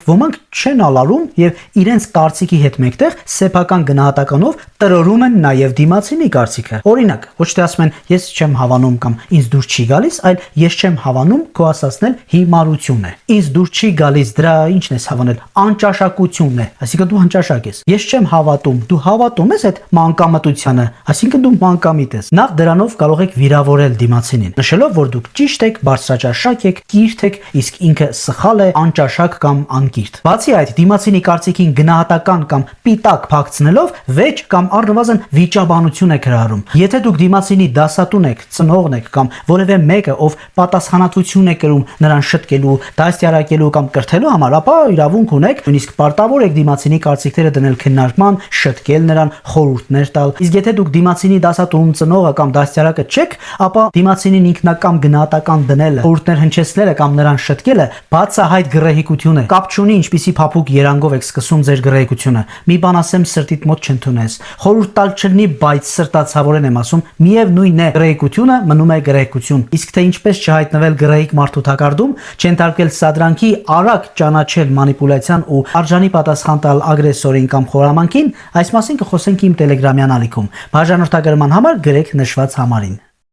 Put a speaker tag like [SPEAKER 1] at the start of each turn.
[SPEAKER 1] ոմանք չեն ալարում եւ իրենց կարծիքի հետ մեկտեղ սեփական գնահատականով տրորում են նաեւ դիմացինի կարծիքը։ Օրինակ, ոչ թե ասում են ես չեմ հավանում կամ ինձ դուր չի գալիս, այլ ես չեմ հավանում քո ասածն էլ հիմարություն է։ Ինձ դուր չի գալիս, դրա ինչն ես հավանել, անճաշակությունն է, այսինքն դու անճաշակ ես։ Ես չեմ հավատում, դու հավատում ես այդ մանկամտությանը, այսինքն դու մանկամիտ ես։ Նախ դրանով կարող եք վիրավորել դիմացինին, նշելով, որ դուք ճիշտ եք, բարձրաճաշակ եք, կիրթ եք, իսկ ինքը սխալ է, անճաշակ կամ անկիրթ։ Բացի այդ, դիմացինի կարծիքին գնահատական կամ պիտակ փակցնելով վեճ կամ առնվազն վիճաբանություն եք հրահրում։ Եթե դուք դիմացինի դասատուն եք, ծնողն եք կամ որևէ մեկը, ով պատասխանատվություն է կրում նրան շտկելու, դաստիարակելու կամ կրթելու համար, ապա իրավունք ունեք նույնիսկ պարտավոր եք դիմացինի կարծիքները դնել քննարկման, շտկել նրան, խորհուրդներ տալ։ Իսկ եթե դուք դիմացինի դասատուն, ծնողը կամ դաստիարակը չեք, ապա դիմացինին ինքնակամ գնահատական դնելը, խորհուրդներ հնչեցնելը կամ նրան շտկելը բացահայտ գռեհիկություն է։ Կապ չունի ինչպիսի փափուկ երանգով եք սկսում ձեր գռեհիկությունը։ Մի բան ասեմ, սրտիդ մոտ չընդունես։ Խորհուրդ տալ չլինի, բայց սրտացավորեն եմ ասում, միևնույն է, գռեհիկությունը մնում է գռեհիկություն։ Իսկ թե ինչպես չհայտնվել գռեհիկ մարդու թակարդում, չընտարկել սադրանքի, արագ ճանաչել մանիպուլյացիան ու արժանի պատասխան տալ ագրեսորին կամ խորամանկին, այս մասին կխոսենք իմ Telegram-յան ալիքում։ Բաժանորդագրման համար գրեք նշված համարին։